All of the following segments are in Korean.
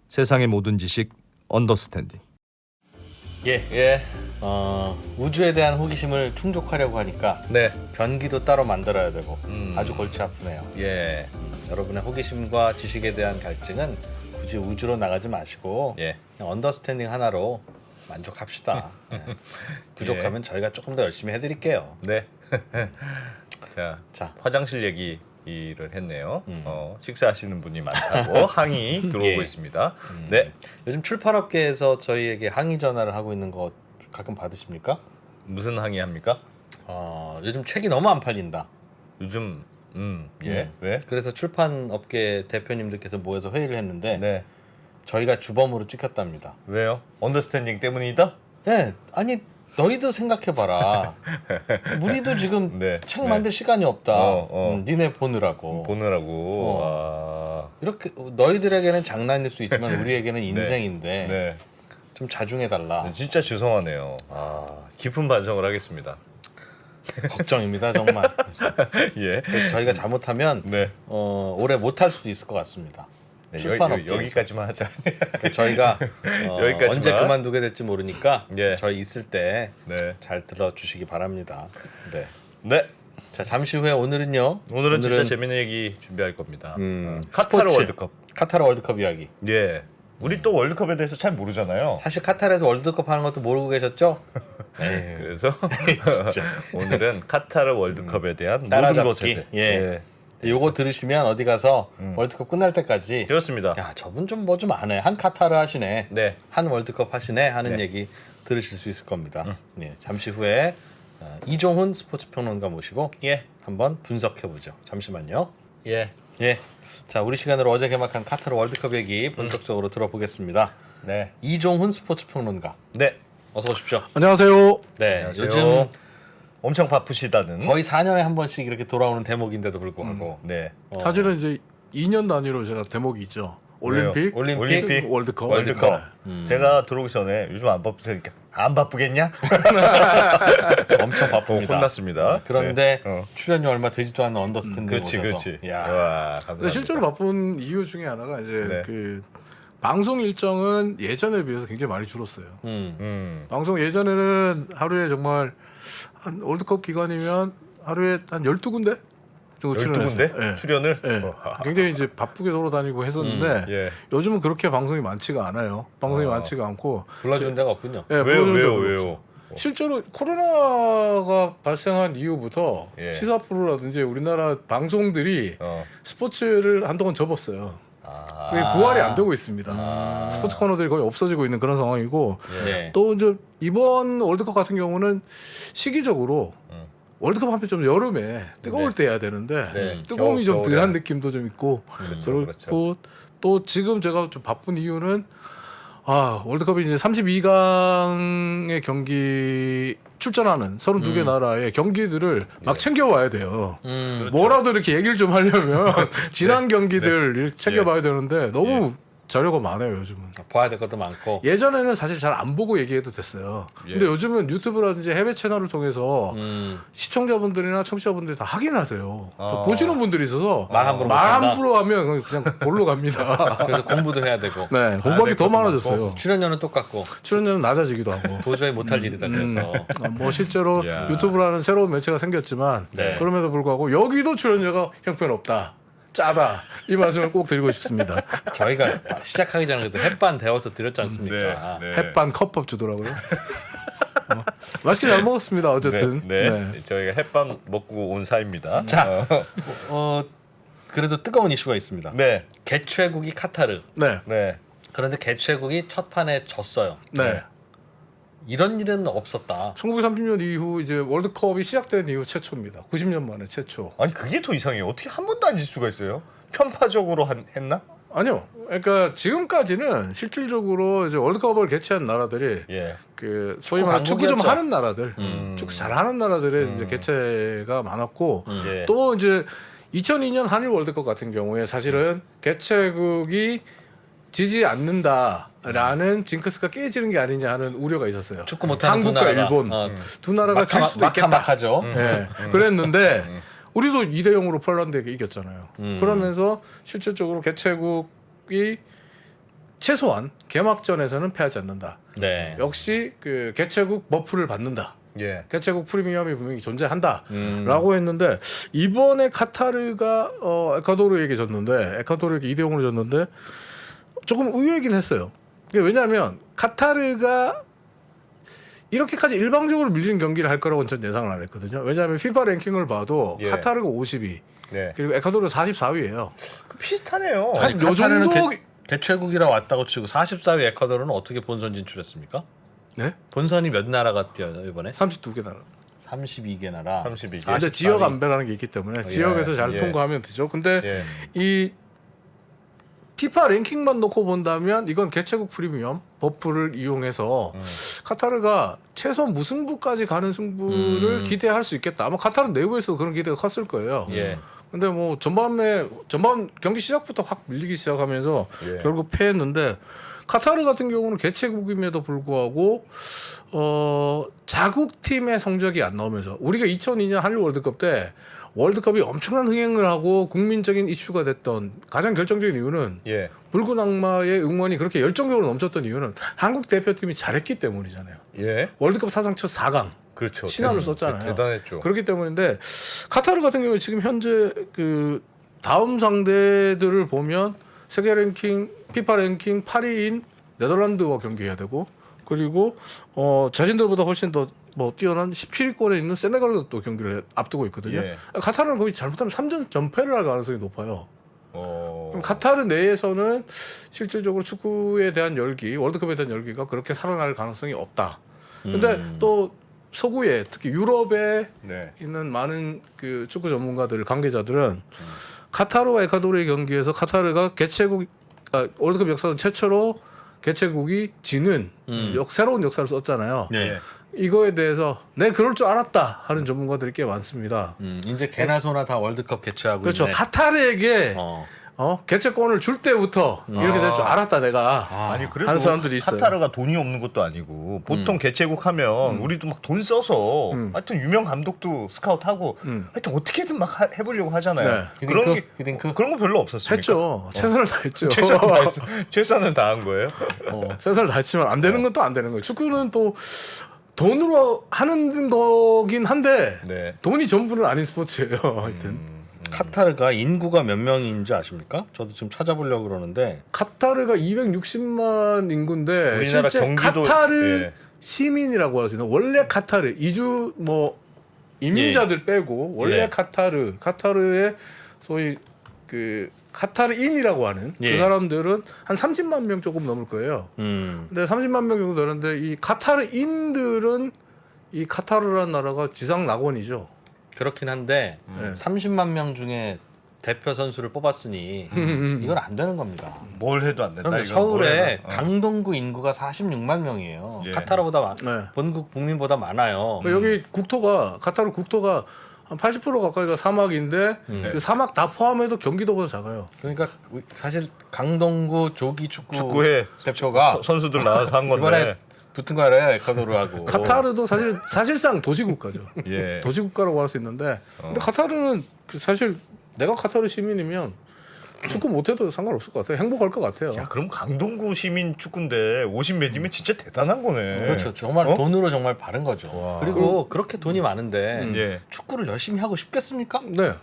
세상의 모든 지식 언더스탠딩. 예. 우주에 대한 호기심을 충족하려고 하니까 네. 변기도 따로 만들어야 되고 아주 골치 아프네요. 예. 여러분의 호기심과 지식에 대한 갈증은 굳이 우주로 나가지 마시고 예. 그냥 언더스탠딩 하나로 만족합시다. 예. 부족하면 저희가 조금 더 열심히 해드릴게요. 네. 자, 화장실 얘기를 했네요. 식사하시는 분이 많다고 항의 들어오고 예. 있습니다. 네. 요즘 출판업계에서 저희에게 항의 전화를 하고 있는 거 가끔 받으십니까? 무슨 항의합니까? 요즘 책이 너무 안 팔린다. 요즘 예. 왜? 그래서 출판업계 대표님들께서 모여서 회의를 했는데 네. 저희가 주범으로 찍혔답니다. 왜요? 언더스탠딩 때문이다? 네, 아니 너희도 생각해봐라. 우리도 지금 네, 책 네. 만들 시간이 없다. 니네 보느라고. 이렇게 너희들에게는 장난일 수 있지만 우리에게는 인생인데 네. 좀 자중해달라. 진짜 죄송하네요. 깊은 반성을 하겠습니다. 걱정입니다 정말. 예. 그래서 저희가 잘못하면 네. 올해 못할 수도 있을 것 같습니다. 네, 출판업계에서. 여기까지만 하자. 그러니까 저희가 여기까지만. 언제 그만두게 될지 모르니까 예. 저희 있을 때 잘 네. 들어주시기 바랍니다. 네. 네. 자 잠시 후에 오늘은 진짜 재밌는 얘기 준비할 겁니다. 음, 카타르 스포츠. 월드컵. 카타르 월드컵 이야기. 예. 우리 또 월드컵에 대해서 잘 모르잖아요. 사실 카타르에서 월드컵 하는 것도 모르고 계셨죠? 에휴, 그래서 진짜. 오늘은 카타르 월드컵에 대한 모든 따라잡기. 것에 예. 요거 들으시면 어디 가서 월드컵 끝날 때까지 그렇습니다. 야 저분 좀 뭐 좀 아네. 한 카타르 하시네. 네. 한 월드컵 하시네 하는 네. 얘기 들으실 수 있을 겁니다. 예, 잠시 후에 이종훈 스포츠 평론가 모시고 예. 한번 분석해 보죠. 잠시만요. 예. 예. 자, 우리 시간으로 어제 개막한 카타르 월드컵 얘기 본격적으로 들어보겠습니다. 네. 이종훈 스포츠 평론가. 네. 어서 오십시오. 안녕하세요. 네. 안녕하세요. 요즘 엄청 바쁘시다는. 거의 4년에 한 번씩 이렇게 돌아오는 대목인데도 불구하고 네. 사실은 이제 2년 단위로 제가 대목이 있죠. 올림픽, 올림픽, 월드컵. 월드컵. 제가 들어오기 전에 요즘 안 바쁘니까 안 바쁘겠냐? 엄청 바쁩니다. 혼났습니다. 그런데 네. 출연료 얼마 되지도 않는 언더스탠딩 그렇지, 오셔서 그렇지. 야. 와, 감사합니다. 근데 실제로 바쁜 이유 중에 하나가 이제 네. 그 방송 일정은 예전에 비해서 굉장히 많이 줄었어요. 방송 예전에는 하루에 정말 한 월드컵 기간이면 하루에 한 12군데 정도 12군데 예. 출연을. 예. 굉장히 이제 바쁘게 돌아다니고 했었는데 예. 요즘은 그렇게 방송이 많지가 않아요. 방송이 많지가 않고 불러주는 데가 없군요. 예, 불러주는 데가 왜요? 실제로 코로나가 발생한 이후부터 예. 시사 프로라든지 우리나라 방송들이 스포츠를 한동안 접었어요. 그게 부활이 안 되고 있습니다. 스포츠 코너들이 거의 없어지고 있는 그런 상황이고 네. 또 이제 이번 월드컵 같은 경우는 시기적으로 월드컵 하면 좀 여름에 뜨거울 때 해야 되는데 네. 뜨거움이 좀 겨울에. 덜한 느낌도 좀 있고 그렇고 그렇죠. 또 지금 제가 좀 바쁜 이유는 월드컵이 이제 32강의 경기 출전하는 32개 나라의 경기들을 막 챙겨와야 돼요. 뭐라도 이렇게 얘기를 좀 하려면 지난 경기들 챙겨봐야 되는데 너무 자료가 많아요 요즘은. 봐야 될 것도 많고. 예전에는 사실 잘 안 보고 얘기해도 됐어요. 근데 요즘은 유튜브라든지 해외 채널을 통해서 시청자분들이나 청취자분들이 다 확인하세요. 보시는 분들이 있어서 말 함부로 하면 그냥 볼로 갑니다. 그래서 공부도 해야 되고. 네, 공부하기 더 많아졌어요. 출연료는 똑같고 출연료는 낮아지기도 하고. 도저히 못할 일이다 그래서. 뭐 실제로 야. 유튜브라는 새로운 매체가 생겼지만 네. 그럼에도 불구하고 여기도 출연료가 형편없다. 짜다. 이 말씀을 꼭 드리고 싶습니다. 저희가 시작하기 전에 그때 햇반 데워서 드렸지 않습니까? 네. 햇반 컵밥 주더라고요. 맛있게 잘 먹었습니다. 어쨌든. 네. 저희가 햇반 먹고 온 사이입니다. 자, 그래도 뜨거운 이슈가 있습니다. 네. 개최국이 카타르. 네. 네. 그런데 개최국이 첫 판에 졌어요. 네. 이런 일은 없었다. 1930년 이후 이제 월드컵이 시작된 이후 최초입니다. 90년 만에 최초. 아니 그게 더 이상해요. 어떻게 한 번도 안 질 수가 있어요? 편파적으로 했나? 아니요. 그러니까 지금까지는 실질적으로 이제 월드컵을 개최한 나라들이 예. 그 소위 말하는 축구 좀 강국이었죠. 하는 나라들, 축구 잘하는 나라들의 이제 개최가 많았고 예. 또 이제 2002년 한일 월드컵 같은 경우에 사실은 개최국이 지지 않는다라는 징크스가 깨지는 게 아니냐 하는 우려가 있었어요. 축구 못하는 두 한국과 나라가. 일본 두 나라가 질 수도 있겠다. 막하죠. 네. 그랬는데 우리도 2대 0으로 폴란드에게 이겼잖아요. 그러면서 실질적으로 개최국이 최소한 개막전에서는 패하지 않는다. 네. 역시 그 개최국 버프를 받는다. 예. 개최국 프리미엄이 분명히 존재한다라고 했는데 이번에 카타르가 에콰도르에게 졌는데 에콰도르에게 2대0으로 졌는데 조금 의외이긴 했어요. 이게 왜냐하면 카타르가 이렇게까지 일방적으로 밀리는 경기를 할 거라고는 전 예상을 안 했거든요. 왜냐하면 피파 랭킹을 봐도 예. 카타르가 52 네. 그리고 에콰도르 44위예요. 비슷하네요. 한 아니, 요 카타르는 정도- 개최국이라 왔다고 치고 44위 에콰도르는 어떻게 본선 진출했습니까? 네? 본선이 몇 나라가 뛰어요 이번에? 32개 나라. 32개 나라. 32개. 근데 지역 안배라는 게 있기 때문에 지역에서 잘 예. 통과하면 되죠. 근데 예. 이 피파 랭킹만 놓고 본다면 이건 개최국 프리미엄 버프를 이용해서 카타르가 최소 무승부까지 가는 승부를 기대할 수 있겠다. 아마 카타르 내부에서도 그런 기대가 컸을 거예요. 예. 근데 뭐 전반 경기 시작부터 확 밀리기 시작하면서 예. 결국 패했는데 카타르 같은 경우는 개최국임에도 불구하고 자국 팀의 성적이 안 나오면서 우리가 2002년 한일 월드컵 때 월드컵이 엄청난 흥행을 하고 국민적인 이슈가 됐던 가장 결정적인 이유는 예. 붉은 악마의 응원이 그렇게 열정적으로 넘쳤던 이유는 한국 대표팀이 잘했기 때문이잖아요. 예. 월드컵 사상 첫 4강 그렇죠. 신화를 썼잖아요. 대단했죠. 그렇기 때문인데 카타르 같은 경우에 지금 현재 그 다음 상대들을 보면 세계 랭킹 피파 랭킹 8위인 네덜란드와 경기해야 되고 그리고 자신들보다 훨씬 더 뭐 뛰어난 17위권에 있는 세네갈도 또 경기를 앞두고 있거든요. 예. 카타르는 거의 잘못하면 3전 전패를 할 가능성이 높아요. 그럼 어. 카타르 내에서는 실질적으로 축구에 대한 열기, 월드컵에 대한 열기가 그렇게 살아날 가능성이 없다. 근데 또 서구에 특히 유럽에 네. 있는 많은 그 축구 전문가들, 관계자들은 카타르와 에콰도르의 경기에서 카타르가 월드컵 역사상 최초로 개최국이 지는 새로운 역사를 썼잖아요. 네. 이거에 대해서 내 그럴 줄 알았다 하는 전문가들이 꽤 많습니다. 이제 개나 소나 다 월드컵 개최하고 그렇죠. 있네. 카타르에게 어. 개최권을 줄 때부터 이렇게 될 줄 알았다 내가. 아니 그래도 하는 사람들이 있어요. 카타르가 돈이 없는 것도 아니고 보통 개최국 하면 우리도 막 돈 써서 하여튼 유명 감독도 스카우트하고 하여튼 어떻게든 막 해보려고 하잖아요. 네. 그런 히딩크? 그런 거 별로 없었습니까? 했죠. 최선을 다했죠. 최선을 다한 거예요. 최선을 다했지만 안 되는 건 또 안 되는 거예요. 축구는 또 돈으로 하는 거긴 한데 네. 돈이 전부는 아닌 스포츠예요. 하여튼 카타르가 인구가 몇 명인지 아십니까? 저도 지금 찾아보려고 그러는데 카타르가 260만 인구인데 우리나라 실제 경기도- 카타르 예. 시민이라고 하시나 원래 카타르 이주 뭐 이민자들 빼고 원래 예. 카타르의 소위 그 카타르인이라고 하는 예. 그 사람들은 한 30만 명 조금 넘을 거예요. 근데 30만 명 정도 되는데 이 카타르인들은 이 카타르라는 나라가 지상 낙원이죠. 그렇긴 한데 네. 30만 명 중에 대표 선수를 뽑았으니 이건 안 되는 겁니다. 뭘 해도 안 된다. 그럼 이거 뭘 서울에 해도. 강동구 인구가 46만 명이에요. 예. 카타르보다 네. 본국 국민보다 많아요. 여기 카타르 국토가 한 80% 가까이가 사막인데 그 사막 다 포함해도 경기도보다 작아요. 그러니까 사실 강동구 조기 축구회 대표가 선수들 나와서 한 건데. 이번에 붙은 거래요 에콰도르하고. 카타르도 사실상 도시국가죠. 예. 도시국가라고 할 수 있는데 근데 카타르는 사실 내가 카타르 시민이면 축구 못해도 상관없을 것 같아요. 행복할 것 같아요. 야, 그럼 강동구 시민 축구인데 50몇이면 진짜 대단한 거네. 그렇죠. 정말 어? 돈으로 정말 바른 거죠. 와. 그리고 그렇게 돈이 많은데 예. 축구를 열심히 하고 싶겠습니까? 네.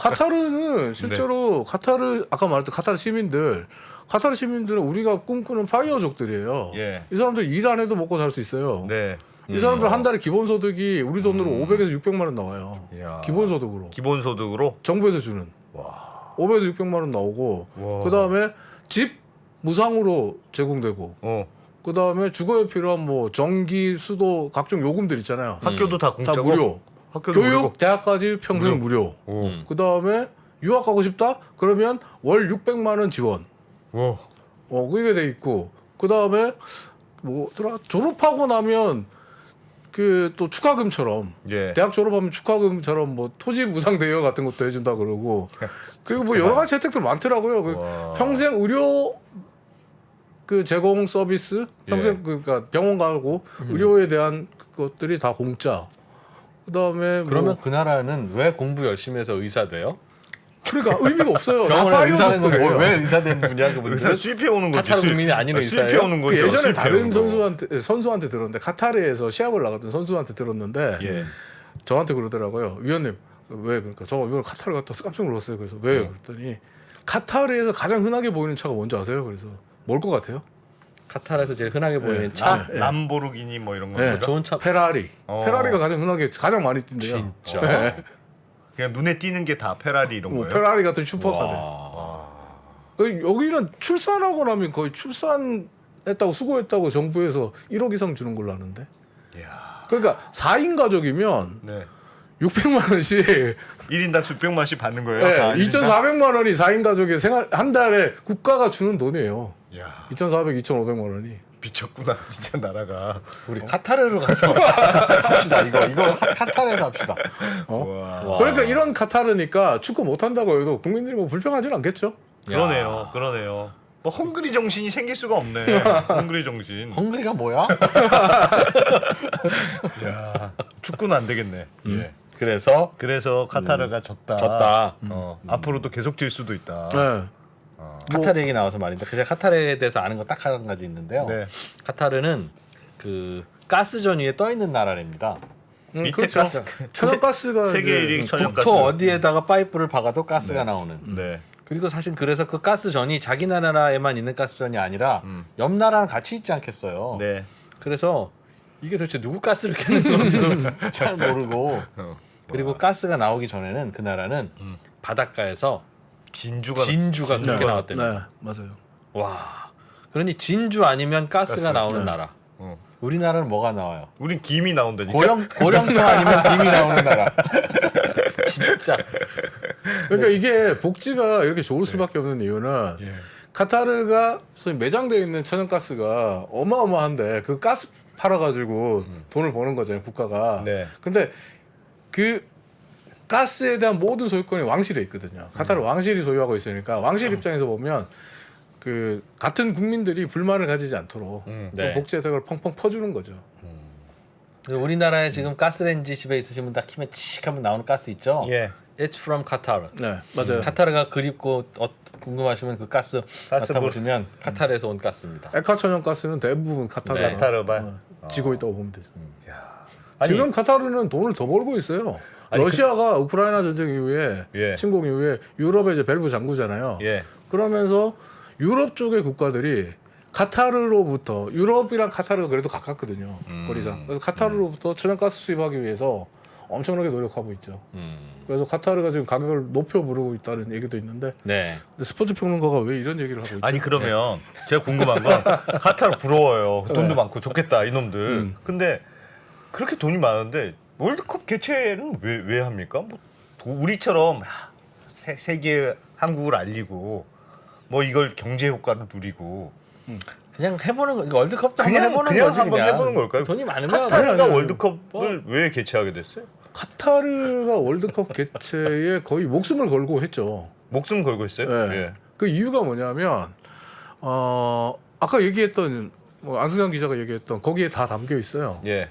카타르는 실제로 아까 말했던 카타르 시민들은 우리가 꿈꾸는 파이어족들이에요. 예. 이 사람들 일 안 해도 먹고 살 수 있어요. 네. 이 사람들 한 달에 기본소득이 우리 돈으로 500에서 600만 원 나와요. 이야. 기본소득으로. 기본소득으로. 정부에서 주는. 와. 500에서 600만 원 나오고 와. 그다음에 집 무상으로 제공되고 그다음에 주거에 필요한 뭐 전기, 수도 각종 요금들 있잖아요. 학교도 다 다 공짜고. 무료. 학교도 교육, 무료고. 대학까지 평생 무료. 오. 그다음에 유학 가고 싶다? 그러면 월 600만 원 지원. 와. 그게 돼 있고 그다음에 졸업하고 나면 그 또 축하금처럼 예. 대학 졸업하면 축하금처럼 뭐 토지 무상 대여 같은 것도 해준다 그러고 그리고 뭐 여러 가지 혜택들 많더라고요. 와. 평생 의료 그 제공 서비스 평생 예. 그러니까 병원 가고 의료에 대한 것들이 다 공짜. 그다음에 그러면 그 나라는 왜 공부 열심히 해서 의사 돼요? 그러니까 의미가 없어요. 다 병원에 파이어 의사는 속들이에요. 왜 의사된 분이야 그분들? 의사 수입해 오는 거지. 카타르 국민이 아닌 수입해 의사예요? 오는 그 거죠. 예전에 수입해 다른 오는 거. 선수한테 들었는데 카타르에서 시합을 나갔던 선수한테 들었는데 예. 저한테 그러더라고요. 위원님 왜 그러니까 저 이번 카타르 갔다 와서 깜짝 놀랐어요. 그래서 왜 그랬더니 카타르에서 가장 흔하게 보이는 차가 뭔지 아세요? 그래서 뭘 것 같아요? 카타르에서 제일 흔하게 보이는 차. 람보르기니 뭐 이런 거. 네. 좋은 차. 페라리. 어. 페라리가 가장 많이 뛴대요. 진짜. 네. 그냥 눈에 띄는 게 다 페라리 이런 뭐 거예요. 페라리 같은 슈퍼카들. 와. 여기는 출산하고 나면 거의 출산했다고 수고했다고 정부에서 1억 이상 주는 걸로 아는데. 이야. 그러니까 4인 가족이면 네. 600만 원씩 1인당 수백만 원씩 받는 거예요. 네, 아, 2,400만 원이 4인 가족의 한 달에 국가가 주는 돈이에요. 야 2,400, 2,500만 원이. 미쳤구나 진짜 나라가. 우리 카타르로 가서 합시다. 이거 카타르에서 합시다. 와. 와. 그러니까 이런 카타르니까 축구 못 한다고 해도 국민들이 뭐 불평하지는 않겠죠. 그러네요. 그러네요. 뭐 헝그리 정신이 생길 수가 없네. 헝그리 정신. 헝그리가 뭐야? 야 축구는 안 되겠네. 예. 그래서 카타르가 졌다. 졌다. 앞으로도 계속 질 수도 있다. 네. 카타르 얘기 나와서 말인데 제가 카타르에 대해서 아는 거 딱 한 가지 있는데요. 네. 카타르는 그 가스전 위에 떠 있는 나라랍니다. 밑에 그렇죠. 가스. 천연가스가 세계 이제 1위 천연가스. 국토 어디에다가 파이프를 박아도 가스가 나오는. 네. 그리고 사실 그래서 그 가스전이 자기 나라에만 있는 가스전이 아니라 옆 나라랑 같이 있지 않겠어요. 네. 그래서 이게 도대체 누구 가스를 켜는 건지도 잘 모르고 그리고 가스가 나오기 전에는 그 나라는 바닷가에서 진주가 그렇게 나왔대요. 네, 맞아요. 와, 그러니 진주 아니면 가스가 나오는 나라. 어. 우리나라는 뭐가 나와요? 우린 김이 나온다니까. 고령도 아니면 김이 나오는 나라. 진짜. 그러니까 이게 복지가 이렇게 좋을 수밖에 없는 이유는 예. 카타르가 소위 매장되어 있는 천연가스가 어마어마한데 그 가스 팔아가지고 돈을 버는 거잖아요, 국가가. 네. 근데 그 가스에 대한 모든 소유권이 왕실에 있거든요. 카타르 왕실이 소유하고 있으니까 왕실 입장에서 보면 그 같은 국민들이 불만을 가지지 않도록 네. 복지 혜택을 펑펑 퍼주는 거죠. 우리나라에 지금 가스레인지 집에 있으신 분 딱 키면 칙 하면 나오는 가스 있죠? 예. It's from Qatar. 네, 맞아요. 카타르가 그립고 궁금하시면 그 가스 맡아보시면 카타르에서 온 가스입니다. 에카 천연가스는 대부분 카타르가 네. 카타르발. 지고 있다고 보면 되죠. 아니, 지금 카타르는 돈을 더 벌고 있어요. 아니, 러시아가 우크라이나 전쟁 이후에 예. 침공 이후에 유럽에 이제 밸브 장구잖아요. 예. 그러면서 유럽 쪽의 국가들이 카타르로부터 유럽이랑 카타르가 그래도 가깝거든요. 거리상. 그래서 카타르로부터 천연가스 수입하기 위해서 엄청나게 노력하고 있죠. 그래서 카타르가 지금 가격을 높여 부르고 있다는 얘기도 있는데 네. 근데 스포츠 평론가가 왜 이런 얘기를 하고 있죠? 아니 그러면 제가 궁금한 건 카타르 부러워요. 돈도 많고 좋겠다 이놈들. 근데 그렇게 돈이 많은데 월드컵 개최는 왜 합니까? 뭐 우리처럼 세계 한국을 알리고 뭐 이걸 경제 효과를 누리고 그냥 해보는 거. 이거 월드컵도 그냥 한번 해보는 그냥 거지. 한번 그냥. 해보는 걸까요? 돈이 많으면 카타르가 아니, 월드컵을 왜 개최하게 됐어요? 카타르가 월드컵 개최에 거의 목숨을 걸고 했죠. 목숨 걸고 있어요? 네. 예. 그 이유가 뭐냐면 아까 얘기했던 뭐 안승현 기자가 얘기했던 거기에 다 담겨 있어요. 예.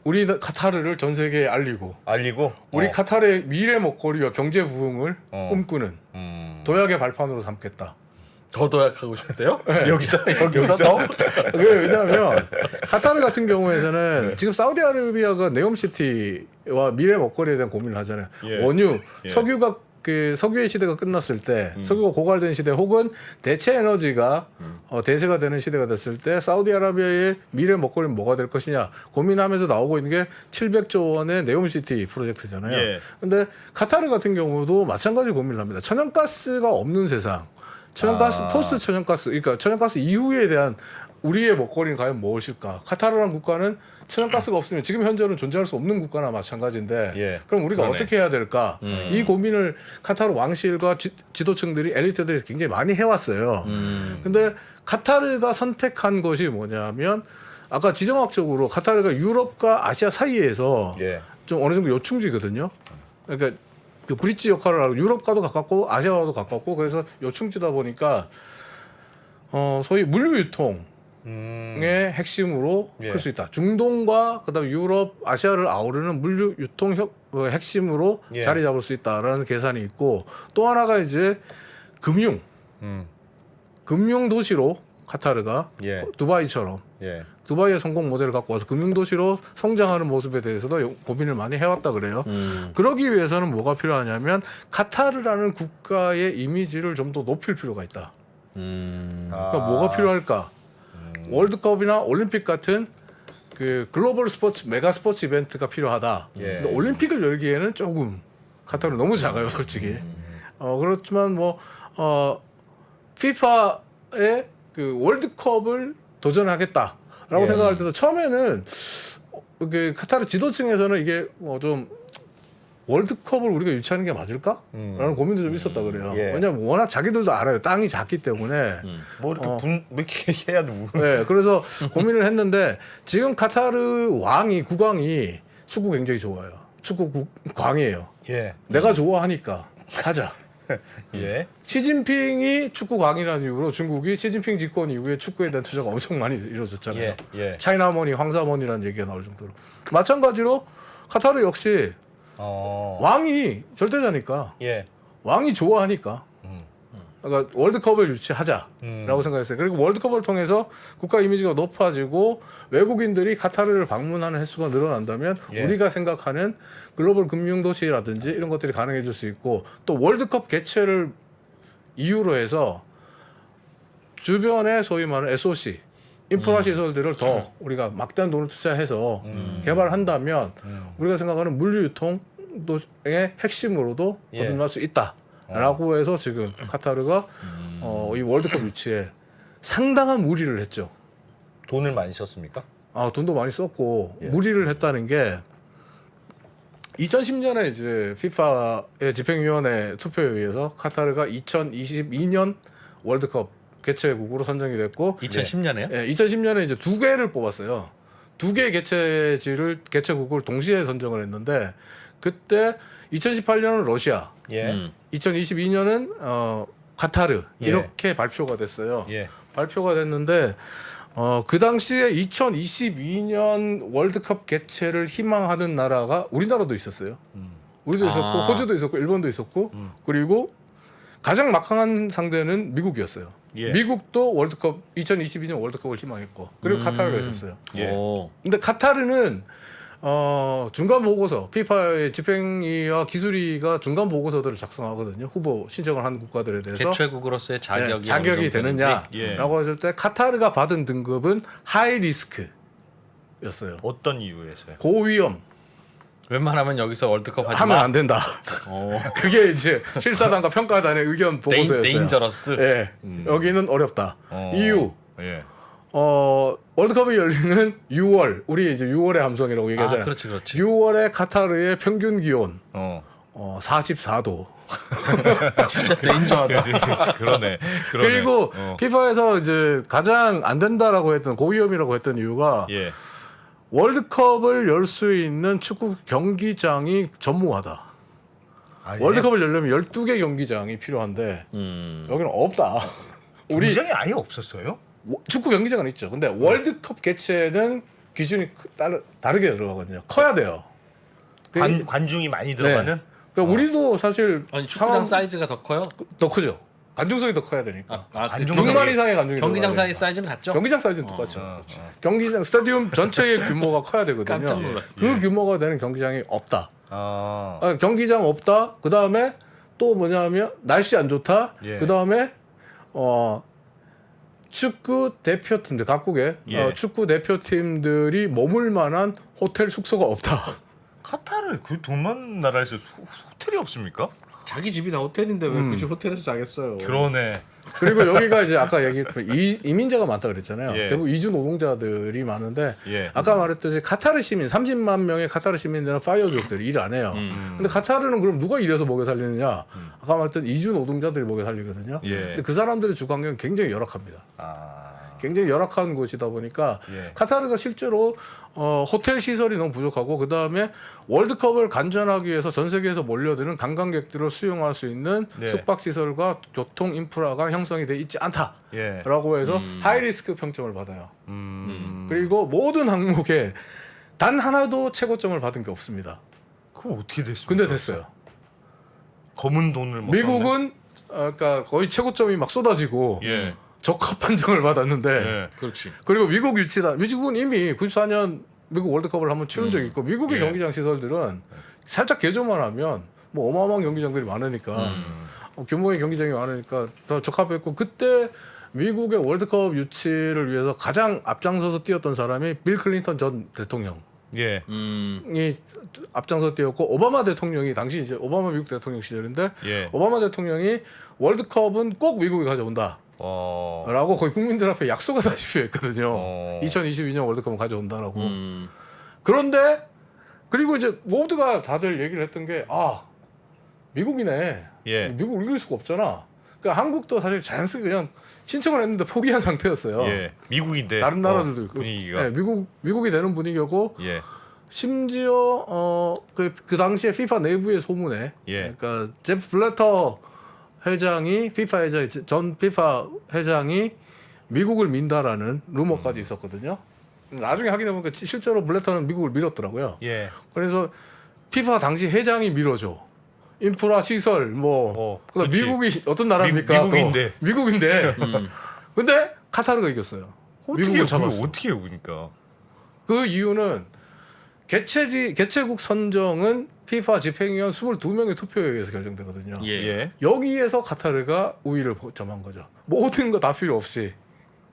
우리 카타르를 전 세계에 알리고 알리고 우리 카타르의 미래 먹거리와 경제 부흥을 꿈꾸는 도약의 발판으로 삼겠다. 더 도약하고 싶대요? 여기서 더? 왜냐하면 카타르 같은 경우에는 지금 사우디아라비아가 네옴시티와 미래 먹거리에 대한 고민을 하잖아요. 예. 원유, 예. 석유가 석유의 시대가 끝났을 때, 석유가 고갈된 시대 혹은 대체 에너지가 대세가 되는 시대가 됐을 때 사우디아라비아의 미래 먹거리는 뭐가 될 것이냐 고민하면서 나오고 있는 게 700조 원의 네옴시티 프로젝트잖아요. 예. 근데 카타르 같은 경우도 마찬가지 고민을 합니다. 천연가스가 없는 세상. 천연가스 포스트 천연가스 그러니까 천연가스 이후에 대한 우리의 먹거리는 과연 무엇일까? 카타르라는 국가는 천연가스가 없으면 지금 현재는 존재할 수 없는 국가나 마찬가지인데 예. 그럼 우리가 그러네. 어떻게 해야 될까? 이 고민을 카타르 왕실과 지도층들이 엘리트들이 굉장히 많이 해왔어요. 근데 카타르가 선택한 것이 뭐냐면 아까 지정학적으로 카타르가 유럽과 아시아 사이에서 예. 좀 어느 정도 요충지거든요. 그러니까 그 브릿지 역할을 하고 유럽과도 가깝고 아시아와도 가깝고 그래서 요충지다 보니까 소위 물류 유통 핵심으로 예. 클 수 있다. 중동과 그다음 유럽, 아시아를 아우르는 물류 유통 핵심으로 예. 자리 잡을 수 있다라는 계산이 있고 또 하나가 이제 금융 도시로 카타르가 예. 두바이처럼 예. 두바이의 성공 모델을 갖고 와서 금융 도시로 성장하는 모습에 대해서도 고민을 많이 해왔다 그래요. 그러기 위해서는 뭐가 필요하냐면 카타르라는 국가의 이미지를 좀 더 높일 필요가 있다. 그러니까 뭐가 필요할까? 월드컵이나 올림픽 같은 그 글로벌 스포츠 메가 스포츠 이벤트가 필요하다. 예. 근데 올림픽을 열기에는 조금 카타르 너무 작아요, 솔직히. 그렇지만 뭐 FIFA의 그 월드컵을 도전하겠다라고 예. 생각할 때도 처음에는 그 카타르 지도층에서는 이게 뭐 좀 월드컵을 우리가 유치하는 게 맞을까? 라는 고민도 좀 있었다 그래요. 예. 왜냐면 워낙 자기들도 알아요. 땅이 작기 때문에. 뭐 이렇게 이렇게 해야 누구? 네, 그래서 고민을 했는데 지금 카타르 국왕이 축구 굉장히 좋아요. 축구 광이에요. 예. 내가 좋아하니까 하자. 예. 시진핑이 축구 광이라는 이유로 중국이 시진핑 집권 이후에 축구에 대한 투자가 엄청 많이 이루어졌잖아요. 예. 예. 차이나머니, 황사머니라는 얘기가 나올 정도로. 마찬가지로 카타르 역시 왕이 절대자니까 예. 왕이 좋아하니까 그러니까 월드컵을 유치하자라고 생각했어요. 그리고 월드컵을 통해서 국가 이미지가 높아지고 외국인들이 카타르를 방문하는 횟수가 늘어난다면 예. 우리가 생각하는 글로벌 금융도시라든지 이런 것들이 가능해질 수 있고 또 월드컵 개최를 이유로 해서 주변에 소위 말하는 SOC 인프라 시설들을 더 우리가 막대한 돈을 투자해서 개발한다면 우리가 생각하는 물류 유통의 핵심으로도 예. 거듭날 수 있다라고 해서 지금 카타르가 이 월드컵 유치에 상당한 무리를 했죠. 돈을 많이 썼습니까? 돈도 많이 썼고 예. 무리를 했다는 게 2010년에 이제 FIFA의 집행위원회 투표에 의해서 카타르가 2022년 월드컵 개최국으로 선정이 됐고 2010년에요? 예, 2010년에 이제 2개를 뽑았어요. 2개의 개최국을 동시에 선정을 했는데 그때 2018년은 러시아, 예. 2022년은 카타르 예. 이렇게 발표가 됐어요. 예. 발표가 됐는데 그 당시에 2022년 월드컵 개최를 희망하는 나라가 우리나라도 있었어요. 우리도 있었고 호주도 있었고 일본도 있었고 그리고 가장 막강한 상대는 미국이었어요. 예. 미국도 월드컵 2022년 월드컵을 희망했고 그리고 카타르가 있었어요. 예. 오. 근데 카타르는 중간 보고서 피파의 집행위와 기술위가 중간 보고서들을 작성하거든요. 후보 신청을 한 국가들에 대해서 개최국으로서의 자격이 네, 자격이 어느 정도 되는지. 되느냐라고 했을 때 카타르가 받은 등급은 하이 리스크였어요. 어떤 이유에서요? 고위험 웬만하면 여기서 월드컵 하지 하면 마. 안 된다. 어. 그게 이제 실사단과 평가단의 의견 보고서였어요. 데인저러스. 예, 여기는 어렵다. 이유 예. 월드컵이 열리는 6월 우리 이제 6월의 함성이라고 얘기하잖아요. 그렇지, 그렇지. 6월에 카타르의 평균 기온 44도. 진짜 데인저하다. 그러네. 그리고 피파에서 이제 가장 안 된다라고 했던 고위험이라고 했던 이유가 예. 월드컵을 열 수 있는 축구 경기장이 전무하다. 아, 예? 월드컵을 열려면 12개 경기장이 필요한데 여기는 없다. 우리 경기장이 아예 없었어요? 축구 경기장은 있죠. 근데 월드컵 개최는 기준이 다르게 들어가거든요. 커야 돼요. 관중이 많이 들어가는? 그러니까 우리도 사실 아니 축구장 사이즈가 더 커요? 더 크죠. 관중석이 더 커야 되니까. 관중석이- 6만 이상의 관중이 경기장 들어가야 사이즈는 같죠? 경기장 사이즈는 똑같죠. 경기장 스타디움 전체의 규모가 커야 되거든요. 깜짝 놀랐습니다. 그 규모가 되는 경기장이 없다. 아. 경기장 없다. 그 다음에 또 뭐냐면 날씨 안 좋다. 예. 그 다음에 축구 대표팀들 각국의 예. 축구 대표팀들이 머물 만한 호텔 숙소가 없다. 카타르 그 돈 많은 나라에서 호텔이 없습니까? 자기 집이 다 호텔인데 왜 굳이 호텔에서 자겠어요? 그러네. 그리고 여기가 이제 아까 얘기했던 이민자가 많다 그랬잖아요. 예. 대부분 이주 노동자들이 많은데 예. 아까 말했듯이 카타르 시민 30만 명의 카타르 시민들은 파이어족들이 일 안 해요. 근데 카타르는 그럼 누가 일해서 먹여 살리느냐? 아까 말했던 이주 노동자들이 먹여 살리거든요. 예. 근데 그 사람들의 주 환경은 굉장히 열악합니다. 아. 굉장히 열악한 곳이다 보니까 예. 카타르가 실제로 호텔 시설이 너무 부족하고 그 다음에 월드컵을 간전하기 위해서 전 세계에서 몰려드는 관광객들을 수용할 수 있는 네. 숙박 시설과 교통 인프라가 형성이 돼 있지 않다라고 예. 해서 하이리스크 평점을 받아요. 음. 그리고 모든 항목에 단 하나도 최고점을 받은 게 없습니다. 그럼 어떻게 됐습니까? 근데 됐어요. 검은 돈을 못 미국은 그러니까 거의 최고점이 막 쏟아지고 썼네? 예. 적합 판정을 받았는데 예. 그렇지. 그리고 미국 유치단 미국은 이미 94년 미국 월드컵을 한번 치른 적이 있고 미국의 예. 경기장 시설들은 살짝 개조만 하면 뭐 어마어마한 경기장들이 많으니까 규모의 경기장이 많으니까 더 적합했고 그때 미국의 월드컵 유치를 위해서 가장 앞장서서 뛰었던 사람이 빌 클린턴 전 대통령이 예. 앞장서 뛰었고 오바마 대통령이 당시 이제 오바마 미국 대통령 시절인데 예. 오바마 대통령이 월드컵은 꼭 미국이 가져온다. 라고 거의 국민들 앞에 약속하다시피 했거든요. 2022년 월드컵은 가져온다라고. 그런데 그리고 이제 모두가 다들 얘기를 했던 게 미국이네. 예. 미국 이길 수가 없잖아. 그러니까 한국도 사실 자연스럽게 그냥 신청을 했는데 포기한 상태였어요. 예. 미국인데 다른 나라들도 있고. 분위기가 네, 미국이 되는 분위기였고 예. 심지어 그 당시에 FIFA 내부의 소문에 예. 그러니까 제프 블래터 회장이 전 FIFA 회장이 미국을 민다라는 루머까지 있었거든요. 나중에 확인해 보니까 실제로 블래터는 미국을 밀었더라고요. 예. 그래서 FIFA 당시 회장이 밀어줘. 인프라 시설 뭐 그다음 그렇지. 미국이 어떤 나라입니까? 미국인데. 또 미국인데. 근데 카타르가 이겼어요. 미국을 잡았어. 어떻게 해요, 그러니까? 그 이유는 개최국 선정은 FIFA 집행위원 22명의 투표에 의해서 결정되거든요. 예. 여기에서 카타르가 우위를 점한 거죠. 모든 거 다 필요 없이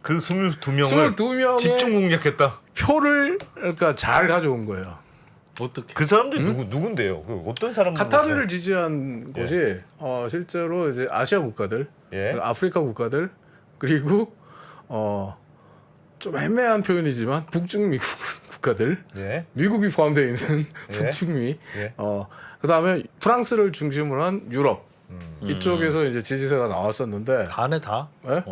그 22명을 22명의 집중 공략했다. 표를 그러니까 잘 가져온 거예요. 어떻게? 그 사람들이 누군데요? 그 어떤 사람들? 카타르를 지지한 곳이 실제로 이제 아시아 국가들, 예. 아프리카 국가들 그리고 좀 애매한 표현이지만 북중미 국가들, 예. 미국이 포함되어 있는 예. 북중미, 예. 그다음에 프랑스를 중심으로 한 유럽 이쪽에서 이제 지지세가 나왔었는데 다네 다. 예?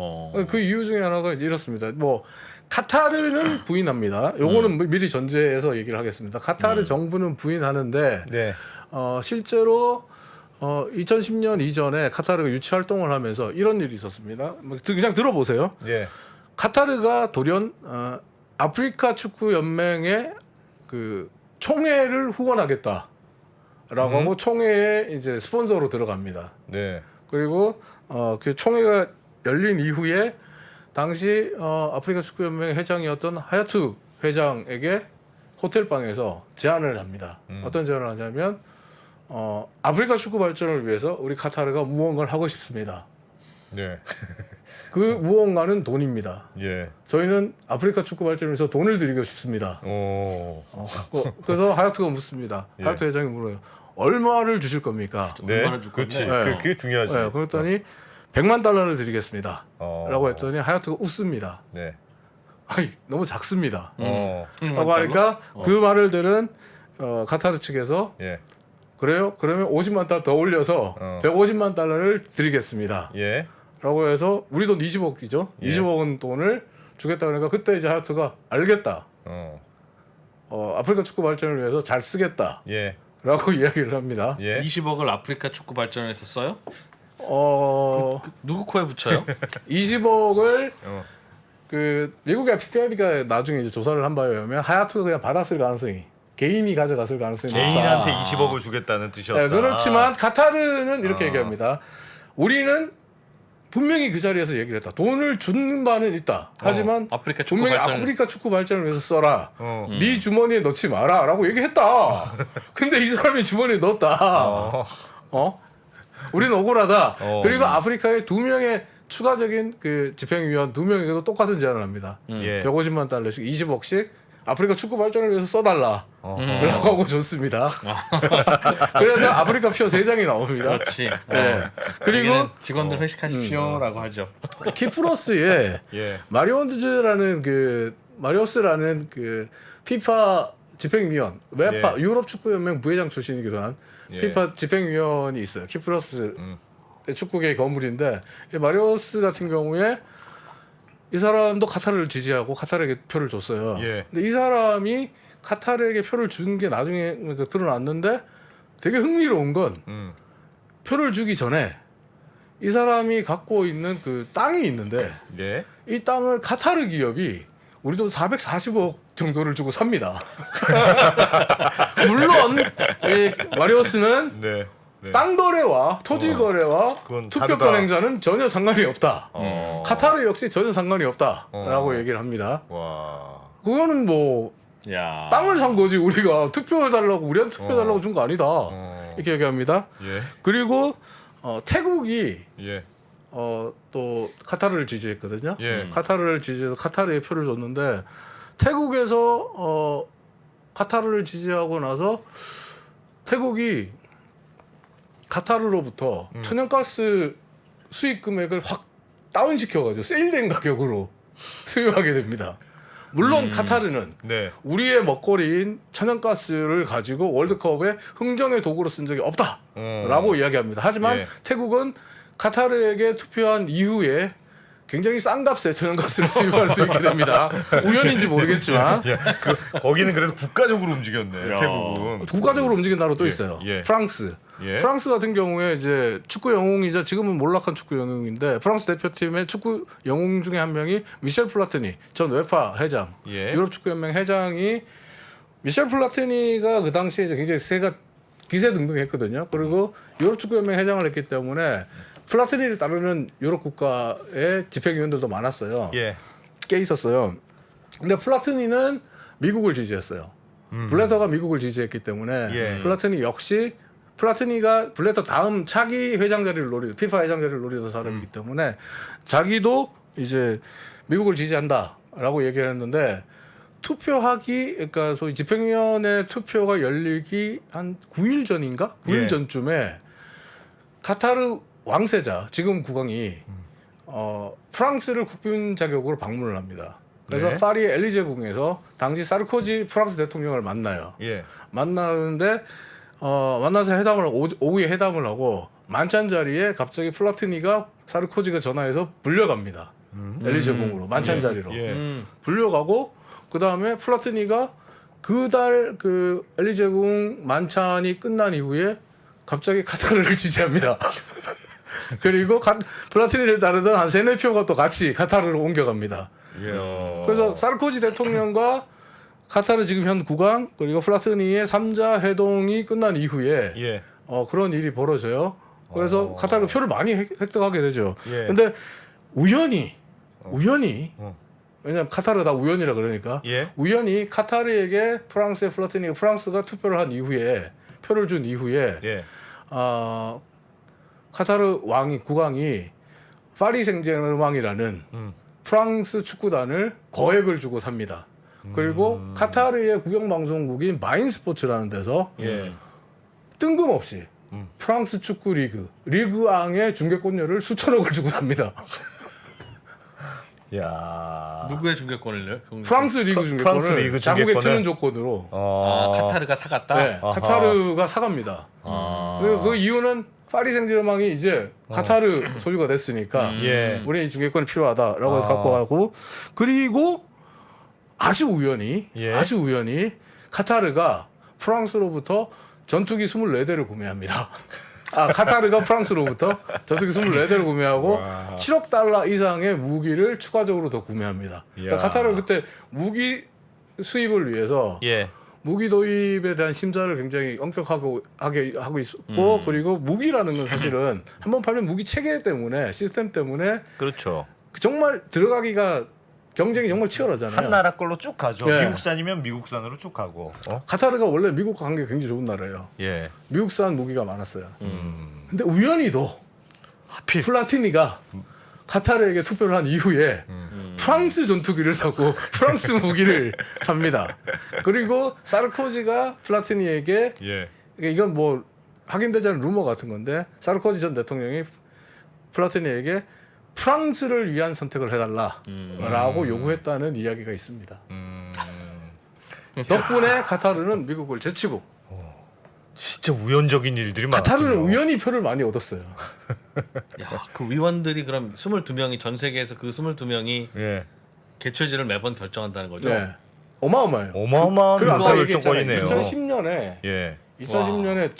그 이유 중에 하나가 이제 이렇습니다. 뭐 카타르는 부인합니다. 요거는 미리 전제해서 얘기를 하겠습니다. 카타르 정부는 부인하는데 네. 실제로 2010년 이전에 카타르가 유치 활동을 하면서 이런 일이 있었습니다. 그냥 들어보세요. 예. 카타르가 돌연 아프리카 축구 연맹의 그 총회를 후원하겠다라고 하고 총회에 이제 스폰서로 들어갑니다. 네. 그리고 그 총회가 열린 이후에 당시 아프리카 축구 연맹 회장이었던 하야투 회장에게 호텔 방에서 제안을 합니다. 어떤 제안을 하냐면 아프리카 축구 발전을 위해서 우리 카타르가 무언가를 하고 싶습니다. 네. 그 무언가는 돈입니다. 예. 저희는 아프리카 축구 발전을 위해서 돈을 드리고 싶습니다. 그래서 하야투가 묻습니다. 예. 하야투 회장이 물어요. 얼마를 주실 겁니까? 네. 얼마나 줄 그렇지. 건데? 그게 중요하지. 네, 그랬더니 100만 달러를 드리겠습니다. 어. 라고 했더니 하야투가 웃습니다. 네. 아이, 너무 작습니다. 어. 라고 하니까 그 말을 들은 카타르 측에서 예. 그래요? 그러면 50만 달러 더 올려서 150만 달러를 드리겠습니다. 예. 라고 해서 우리 돈 20억이죠. 예. 20억 원 돈을 주겠다 그러니까 그때 이제 하야투가 알겠다. 아프리카 축구 발전을 위해서 잘 쓰겠다. 예. 라고 이야기를 합니다. 예. 20억을 아프리카 축구 발전에서 써요? 누구 코에 붙여요? 20억을 어. 그 미국의 FBI가 나중에 이제 조사를 한 바에 의하면 하야투가 그냥 받았을 가능성이 개인이 가져갔을 가능성이 개인한테 높다. 20억을 주겠다는 뜻이었다. 네, 그렇지만 카타르는 이렇게 얘기합니다. 우리는 분명히 그 자리에서 얘기를 했다. 돈을 주는 바는 있다. 하지만 아프리카 축구 분명히 발전을- 아프리카 축구 발전을 위해서 써라. 어. 네 주머니에 넣지 마라라고 얘기했다. 근데 이 사람이 주머니에 넣었다. 우리는 억울하다. 그리고 아프리카의 2명의 추가적인 그 집행위원 2명에게도 똑같은 제안을 합니다. 예. 150만 달러씩 20억씩 아프리카 축구 발전을 위해서 써달라. 라고 하고 줬습니다. 그래서 아프리카 표 3장이 나옵니다. 그렇지. 네. 그리고 여기는 직원들 회식하십시오라고 하죠. 키프로스에 예. 마리오스라는 그 피파 집행위원, 웨파 예. 유럽 축구 연맹 부회장 출신이기도 한 예. 피파 집행위원이 있어요. 키프로스 축구계의 거물인데 이 마리오스 같은 경우에 이 사람도 카타르를 지지하고 카타르에게 표를 줬어요. 예. 근데 이 사람이 카타르에게 표를 준 게 나중에 드러났는데 되게 흥미로운 건 표를 주기 전에 이 사람이 갖고 있는 그 땅이 있는데 예. 이 땅을 카타르 기업이 우리 돈 440억 정도를 주고 삽니다. 물론 이 마리오스는 네. 네. 땅 거래와 토지 거래와 그건 투표권 다르다. 행사는 전혀 상관이 없다. 카타르 역시 전혀 상관이 없다라고 얘기를 합니다. 와. 그거는 뭐 야. 땅을 산 거지 우리가 투표해달라고 우리한테 투표해달라고 준 거 아니다. 이렇게 얘기합니다. 예. 그리고 태국이 예. 또 카타르를 지지했거든요. 예. 카타르를 지지해서 카타르에 표를 줬는데 태국에서 카타르를 지지하고 나서 태국이 카타르로부터 천연가스 수입 금액을 확 다운시켜가지고 세일된 가격으로 수입하게 됩니다. 물론 카타르는 네. 우리의 먹거리인 천연가스를 가지고 월드컵에 흥정의 도구로 쓴 적이 없다라고 이야기합니다. 하지만 예. 태국은 카타르에게 투표한 이후에 굉장히 싼 값에 천연가스를 수입할 수 있게 됩니다. 우연인지 모르겠지만 예. 거기는 그래도 국가적으로 움직였네. 야. 태국은. 국가적으로 움직인 나라 또 있어요. 예. 프랑스. 예. 프랑스 같은 경우에 이제 축구 영웅이자 지금은 몰락한 축구 영웅인데 프랑스 대표팀의 축구 영웅 중에 한 명이 미셸 플라티니 전 웨파 회장, 예. 유럽 축구 연맹 회장이 미셸 플라티니가 그 당시에 이제 굉장히 기세등등했거든요. 그리고 유럽 축구 연맹 회장을 했기 때문에 플라티니를 따르는 유럽 국가의 집행위원들도 많았어요. 예. 꽤 있었어요. 근데 플라티니는 미국을 지지했어요. 블레터가 미국을 지지했기 때문에 예. 플라티니 역시 플라티니가 블레터 다음 차기 회장 자리를 노리던 피파 회장 자리를 노리던 사람이기 때문에 자기도 이제 미국을 지지한다라고 얘기를 했는데 투표하기 그러니까 소위 집행위원회 투표가 열리기 한 9일 전인가? 9일 예. 전쯤에 카타르 왕세자 지금 국왕이 프랑스를 국빈 자격으로 방문을 합니다. 그래서 네. 파리 엘리제 궁에서 당시 사르코지 프랑스 대통령을 만나요. 예. 만나는데 만나서 회담을 하고 오후에 회담을 하고 만찬 자리에 갑자기 플라티니가 사르코지가 전화해서 불려갑니다. 엘리제 궁으로 만찬 자리로 예. 불려가고 그 다음에 플라티니가 그달 그 엘리제 궁 만찬이 끝난 이후에 갑자기 카타르를 지지합니다. 그리고 플라티니를 따르던 한 3-4표가 또 같이 카타르로 옮겨갑니다. 예. 그래서 사르코지 대통령과 카타르 지금 현 국왕 그리고 플라티니의 3자 회동이 끝난 이후에 예. 그런 일이 벌어져요. 그래서 카타르 표를 많이 획득하게 되죠. 예. 근데 우연히 왜냐면 카타르 다 우연이라 그러니까 예. 우연히 카타르에게 프랑스의 플라티니가 프랑스가 투표를 한 이후에 표를 준 이후에 예. 카타르 국왕이 파리 생제르맹이라는 프랑스 축구단을 거액을 주고 삽니다. 그리고 카타르의 국영방송국인 마인스포츠라는 데서 예. 뜬금없이 프랑스 축구 리그앙의 중계권료를 수천억을 주고 삽니다. 야. 누구의 중계권을요? 프랑스 리그 중계권을 프랑스 리그 자국에 중계권을? 트는 조건으로 카타르가 사갔다. 네, 카타르가 사갑니다. 그 이유는 파리 생제르맹이 이제 카타르 소유가 됐으니까 예. 우리 이 중계권이 필요하다라고 해서 갖고 가고 그리고 아주 우연히 카타르가 프랑스로부터 전투기 24대를 구매합니다. 카타르가 프랑스로부터 전투기 24대를 구매하고 7억 달러 이상의 무기를 추가적으로 더 구매합니다. 그러니까 카타르 그때 무기 수입을 위해서 예. 무기 도입에 대한 심사를 굉장히 엄격하게 하고 있었고 그리고 무기라는 건 사실은 한번 팔면 무기 체계 때문에 시스템 때문에 그렇죠. 정말 들어가기가 경쟁이 정말 치열하잖아요. 한 나라 걸로 쭉 가죠. 네. 미국산이면 미국산으로 쭉 가고. 카타르가 원래 미국과 관계가 굉장히 좋은 나라예요. 예. 미국산 무기가 많았어요. 근데 우연히도 하필 플라티니가 카타르에게 투표를 한 이후에 프랑스 전투기를 사고 프랑스 무기를 삽니다. 그리고 사르코지가 플라티니에게 예. 이건 뭐 확인되지 않은 루머 같은 건데 사르코지 전 대통령이 플라티니에게 프랑스를 위한 선택을 해달라라고 요구했다는 이야기가 있습니다. 덕분에 카타르는 미국을 제치고 진짜 우연적인 일들이 많아요. 카타르는 우연히 표를 많이 얻었어요. 야, 그 위원들이 그럼 22명이 전 세계에서 그 22명이 예. 개최지를 매번 결정한다는 거죠. 네. 어마어마해요. 어마어마한 그 아까 얘기했잖아요. 결정권이네요. 2010년에 예. 2010년에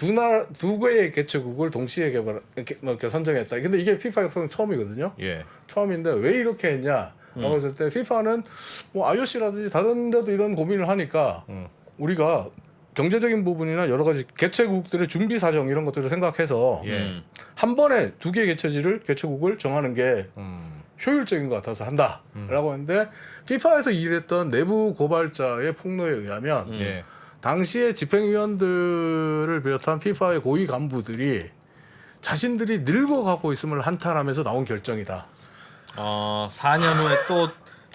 두 개의 개최국을 동시에 이렇게 선정했다. 근데 이게 피파 역사는 처음이거든요. 예. 처음인데 왜 이렇게 했냐? 라고 했을 때 피파는 뭐 IOC라든지 다른 데도 이런 고민을 하니까 우리가 경제적인 부분이나 여러 가지 개최국들의 준비 사정 이런 것들을 생각해서 예. 한 번에 두 개의 개최국을 정하는 게 효율적인 것 같아서 한다라고 했는데 피파에서 일했던 내부 고발자의 폭로에 의하면 예. 당시에 집행위원들을 비롯한 피파의 고위 간부들이 자신들이 늙어가고 있음을 한탄하면서 나온 결정이다. 4년 후에 또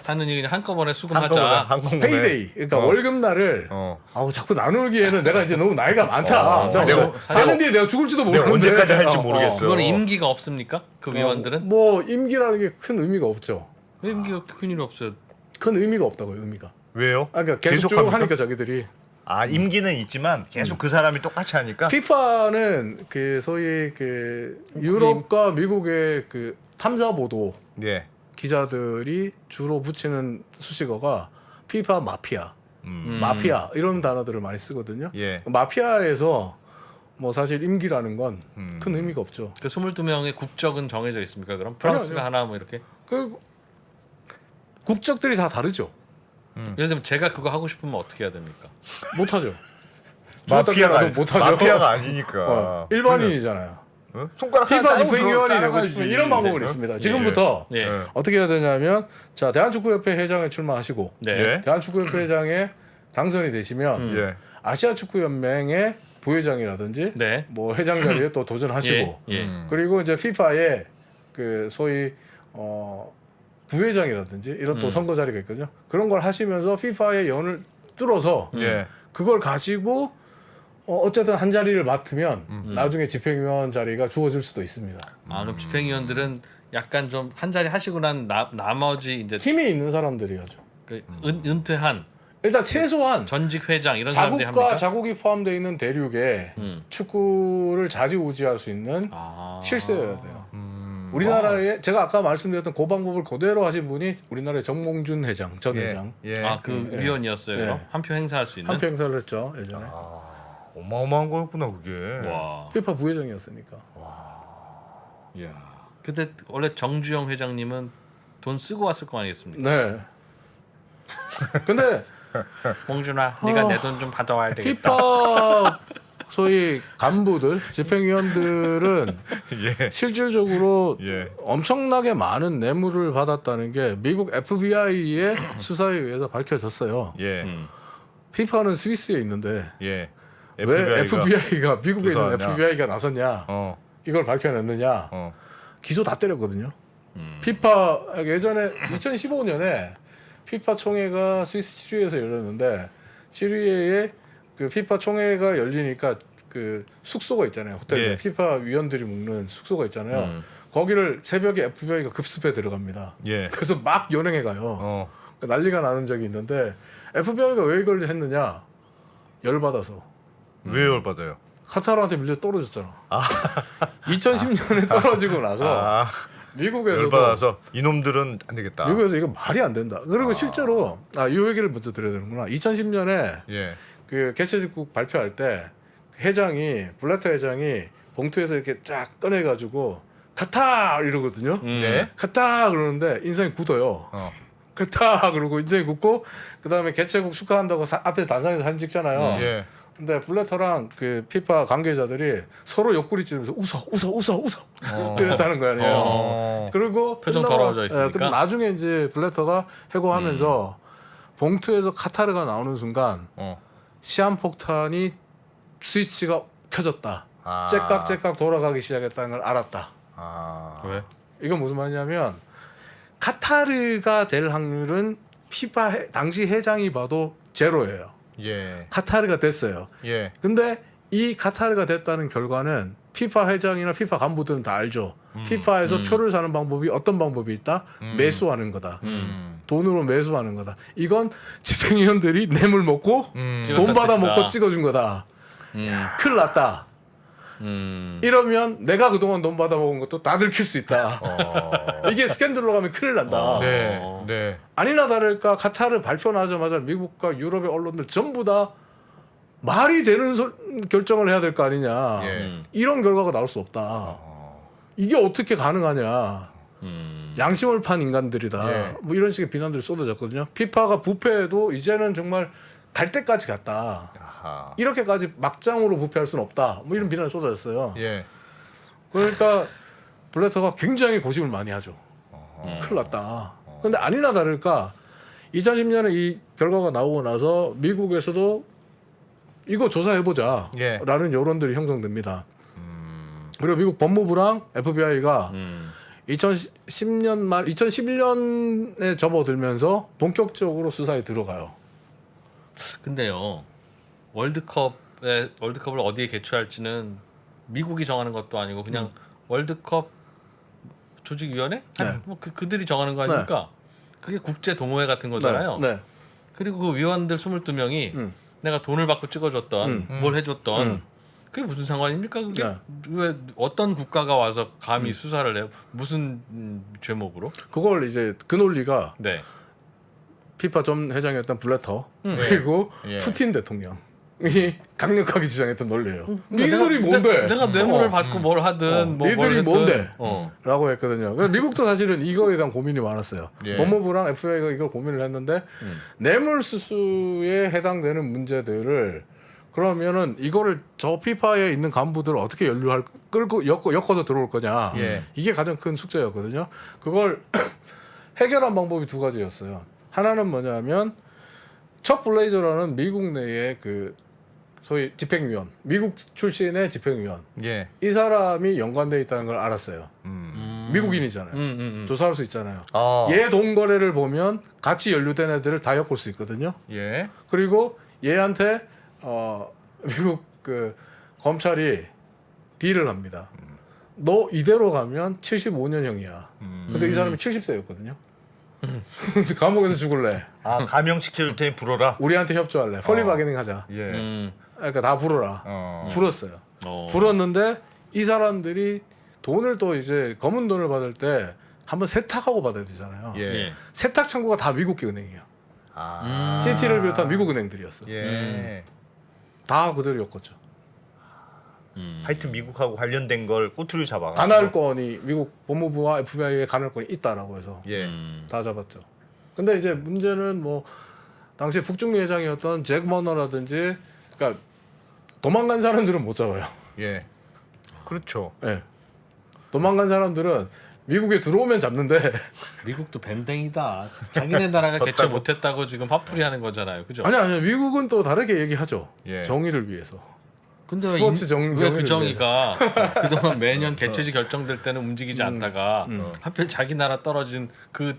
하는 얘기 한꺼번에 수금하자. 한꺼번에. 페이데이, 그러니까 월급날을 아우 자꾸 나누기에는 내가 이제 너무 나이가 많다. 내가 4년 뒤에 내가 죽을지도 내가 모르는데 언제까지 할지 모르겠어. 그거는 임기가 없습니까? 그 위원들은? 뭐 임기라는 게 큰 의미가 없죠. 왜 임기가 큰 일이 없어요? 큰 의미가 없다고요. 의미가. 왜요? 그러니까 계속 쭉 합니까? 하니까 자기들이. 아 임기는 있지만 계속 그 사람이 똑같이 하니까. 피파는 그 소위 그 유럽과 미국의 그 탐사 보도 예. 기자들이 주로 붙이는 수식어가 피파 마피아, 마피아 이런 단어들을 많이 쓰거든요. 예. 마피아에서 뭐 사실 임기라는 건 큰 의미가 없죠. 그 22명의 국적은 정해져 있습니까? 그럼 프랑스가 아니요. 하나 뭐 이렇게? 그 국적들이 다 다르죠. 예를 들면 제가 그거 하고 싶으면 어떻게 해야 됩니까? 못하죠. 못하죠. 마피아가 아니니까. 일반인이잖아요. 어? 손가락 하나 피파 따로 집행위원이 되고 따라가야지. 싶으면 이런 방법은 네. 있습니다. 지금부터 예. 어떻게 해야 되냐면 자 대한축구협회 회장에 출마하시고 네. 예. 대한축구협회 회장에 당선이 되시면 예. 아시아축구연맹의 부회장이라든지 네. 뭐 회장 자리에 또 도전하시고 예. 예. 그리고 이제 피파의 그 소위 부회장이라든지 이런 또 선거 자리가 있거든요. 그런 걸 하시면서 피파의 연을 뚫어서 예. 그걸 가지고 어쨌든 한 자리를 맡으면 나중에 집행위원 자리가 주어질 수도 있습니다. 그럼 집행위원들은 약간 좀 한 자리 하시고 난 나머지 이제 힘이 있는 사람들이 하죠. 그 은퇴한 일단 최소한 전직 회장 이런 사람들이 자국과 합니까? 자국이 포함되어 있는 대륙에 축구를 좌지우지할 수 있는 실세여야 돼요. 우리나라에 제가 아까 말씀드렸던 그 방법을 그대로 하신 분이 우리나라의 정몽준 회장, 전 회장 예. 그 위원이었어요. 그럼 한 표 행사할 수 있는. 한 표 행사를 했죠 예전에. 어마어마한 거였구나 그게. 와. 피파 부회장이었으니까. 야. 근데 원래 정주영 회장님은 돈 쓰고 왔을 거 아니겠습니까? 네. 근데 몽준아, 네가 내 돈 좀 받아와야 되겠다. 피파 소위 간부들, 집행위원들은 예. 실질적으로 예. 엄청나게 많은 뇌물을 받았다는 게 미국 FBI의 수사에 의해서 밝혀졌어요. 예. 피파는 스위스에 있는데 예. 왜 FBI가 미국에 있는 수사하냐. FBI가 나섰냐? 이걸 밝혀냈느냐? 기소 다 때렸거든요. 피파 예전에 2015년에 피파 총회가 스위스 치리에서 열렸는데 치리에에 그 피파 총회가 열리니까 그 숙소가 있잖아요. 호텔에 예. 피파 위원들이 묵는 숙소가 있잖아요. 거기를 새벽에 FBI가 급습해 들어갑니다. 예. 그래서 막 연행해 가요. 난리가 나는 적이 있는데 FBI가 왜 이걸 했느냐? 열받아서. 왜 열받아요? 카타르한테 밀려 떨어졌잖아. 2010년에 떨어지고 나서 미국에서도 열받아서 이놈들은 안 되겠다. 미국에서 이거 말이 안 된다. 그리고 실제로 이 얘기를 먼저 드려야 되는구나. 2010년에 예. 그 개최국 발표할 때 회장이 블래터 회장이 봉투에서 이렇게 쫙 꺼내가지고 카타 이러거든요. 네. 카타 그러는데 인상이 굳어요. 카타 그러고 인상이 굳고 그 다음에 개최국 축하한다고 앞에서 단상에서 사진 찍잖아요. 예. 근데 블래터랑 그 피파 관계자들이 서로 옆구리 찌르면서 웃어 이랬다는 거 아니에요. 그리고 표정 끝나고 더러워져 있으니까. 그럼 나중에 이제 블래터가 해고하면서 봉투에서 카타르가 나오는 순간 시한폭탄이 스위치가 켜졌다. 째깍째깍 돌아가기 시작했다는 걸 알았다. 왜? 이건 무슨 말이냐면 카타르가 될 확률은 피파 당시 회장이 봐도 제로예요. 예. 카타르가 됐어요. 예. 근데 이 카타르가 됐다는 결과는 피파 회장이나 피파 간부들은 다 알죠. 피파에서 표를 사는 방법이 어떤 방법이 있다? 매수하는 거다. 돈으로 매수하는 거다. 이건 집행위원들이 뇌물 먹고 돈 찍었던 받아 뜻이다. 먹고 찍어준 거다. 큰일 났다. 이러면 내가 그동안 돈 받아먹은 것도 다 들킬 수 있다. 이게 스캔들로 가면 큰일 난다. 네. 네. 아니나 다를까 카타르 발표나자마자 미국과 유럽의 언론들 전부 다 말이 되는 결정을 해야 될 거 아니냐. 예. 이런 결과가 나올 수 없다. 이게 어떻게 가능하냐. 양심을 판 인간들이다. 예. 뭐 이런 식의 비난들이 쏟아졌거든요. 피파가 부패해도 이제는 정말 갈 때까지 갔다. 아하. 이렇게까지 막장으로 부패할 수는 없다. 뭐 이런 비난이 쏟아졌어요. 예. 그러니까 블래터가 굉장히 고심을 많이 하죠. 큰일 났다. 근데 아니나 다를까 2010년에 이 결과가 나오고 나서 미국에서도 이거 조사해보자 예. 라는 여론들이 형성됩니다. 그리고 미국 법무부랑 FBI가 2010년 말 2011년에 접어들면서 본격적으로 수사에 들어가요. 근데요. 월드컵을 어디에 개최할지는 미국이 정하는 것도 아니고 그냥 월드컵 조직위원회? 네. 뭐 그들이 정하는 거 아닙니까? 그게 국제 동호회 같은 거잖아요. 네. 그리고 그 위원들 22명이 내가 돈을 받고 찍어줬던 뭘 해줬던 그게 무슨 상관입니까? 그게 네. 왜 어떤 국가가 와서 감히 수사를 해요? 무슨 죄목으로? 그걸 이제 그 논리가 네. 피파 전 회장이었던 블래터 그리고 예. 푸틴 대통령이 강력하게 주장했던 논리예요. 니들이 뭔데? 내가 뇌물을 받고 뭘 하든 뭐 니들이 뭘 했든. 뭔데? 어. 라고 했거든요. 그래서 미국도 사실은 이거에 대한 고민이 많았어요. 예. 법무부랑 FBI가 이걸 고민을 했는데 뇌물수수에 해당되는 문제들을 그러면은 이거를 저 피파에 있는 간부들을 어떻게 엮어서 들어올 거냐. 예. 이게 가장 큰 숙제였거든요. 그걸 해결한 방법이 두 가지였어요. 하나는 뭐냐면 척 블레이저라는 미국 내의 그 소위 집행위원, 미국 출신의 집행위원. 예. 이 사람이 연관돼 있다는 걸 알았어요. 미국인이잖아요. 조사할 수 있잖아요. 아. 얘 돈 거래를 보면 같이 연루된 애들을 다 엮을 수 있거든요. 예. 그리고 얘한테 미국 그 검찰이 딜을 합니다. 너 이대로 가면 75년형이야. 근데 이 사람이 70세였거든요. 감옥에서 죽을래. 아, 감형시킬 테니 불어라. 우리한테 협조할래. 폴리바게닝 하자. 예. 그러니까 다 불어라. 불었어요. 불었는데 이 사람들이 돈을 또 이제 검은 돈을 받을 때 한번 세탁하고 받아야 되잖아요. 예. 예. 세탁 창구가 다 미국계 은행이에요. 아. 시티를 비롯한 미국 은행들이었어. 예. 다 그대로 엮었죠. 하여튼 미국하고 관련된 걸 꼬투리 잡아. 간할권이 미국 법무부와 FBI에 간할권이 있다라고 해서 예. 다 잡았죠. 근데 이제 문제는 뭐 당시 북중미 회장이었던 잭 머너라든지 그러니까 도망간 사람들은 못 잡아요. 예. 그렇죠. 예. 도망간 사람들은 미국에 들어오면 잡는데 미국도 뱀댕이다. 자기네 나라가 개최 못했다고 지금 화풀이 하는 거잖아요. 그죠? 아니 미국은 또 다르게 얘기하죠. 예. 정의를 위해서. 근데 스포츠 왜 그 정의를 정의가 그동안 매년 개최지 결정될 때는 움직이지 않다가 하필 자기 나라 떨어진 그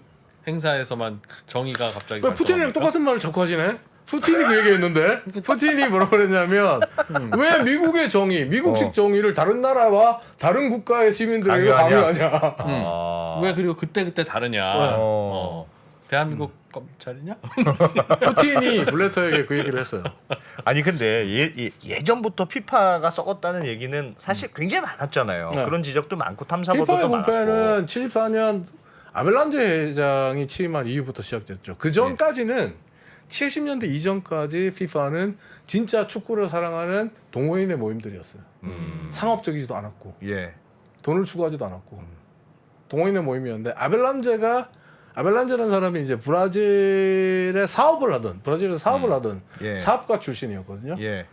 행사에서만 정의가 갑자기 왜 푸틴이랑 발동합니까? 똑같은 말을 자꾸 하시네? 푸틴이 그 얘기했는데 푸틴이 뭐라고 그랬냐면 왜 미국의 정의, 미국식 정의를 다른 나라와 다른 국가의 시민들에게 강요하냐? 강요하냐? 아. 왜 그리고 그때 다르냐? 대한민국 검찰이냐? 푸틴이 블래터에게 그 얘기를 했어요. 아니 근데 예전부터 피파가 썩었다는 얘기는 사실 굉장히 많았잖아요. 네. 그런 지적도 많고 피파의 탐사보도도 많고. 본패는 74년 아벨란제 회장이 취임한 이후부터 시작됐죠. 그 전까지는 70년대 이전까지 피파는 진짜 축구를 사랑하는 동호인의 모임들이었어요. 상업적이지도 않았고 예. 돈을 추구하지도 않았고 동호인의 모임이었는데 아벨란제라는 사람이 이제 브라질에서 사업을 하던 예. 사업가 출신이었거든요. 예.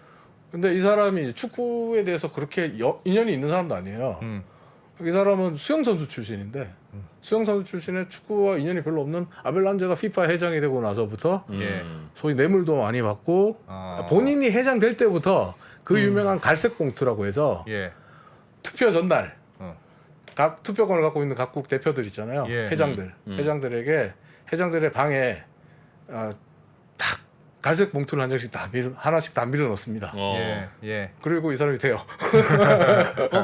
근데 이 사람이 축구에 대해서 그렇게 인연이 있는 사람도 아니에요. 이 사람은 수영선수 출신인데 수영선수 출신의 축구와 인연이 별로 없는 아벨란제가 피파 회장이 되고 나서부터 예. 소위 뇌물도 많이 받고 아. 본인이 회장 될 때부터 그 유명한 갈색 봉투라고 해서 예. 투표 전날 어. 각 투표권을 갖고 있는 각국 대표들 있잖아요. 예. 회장들에게 회장들의 방에 딱 갈색 봉투를 하나씩 다 밀어 넣습니다. 예. 예. 그리고 이 사람이 돼요.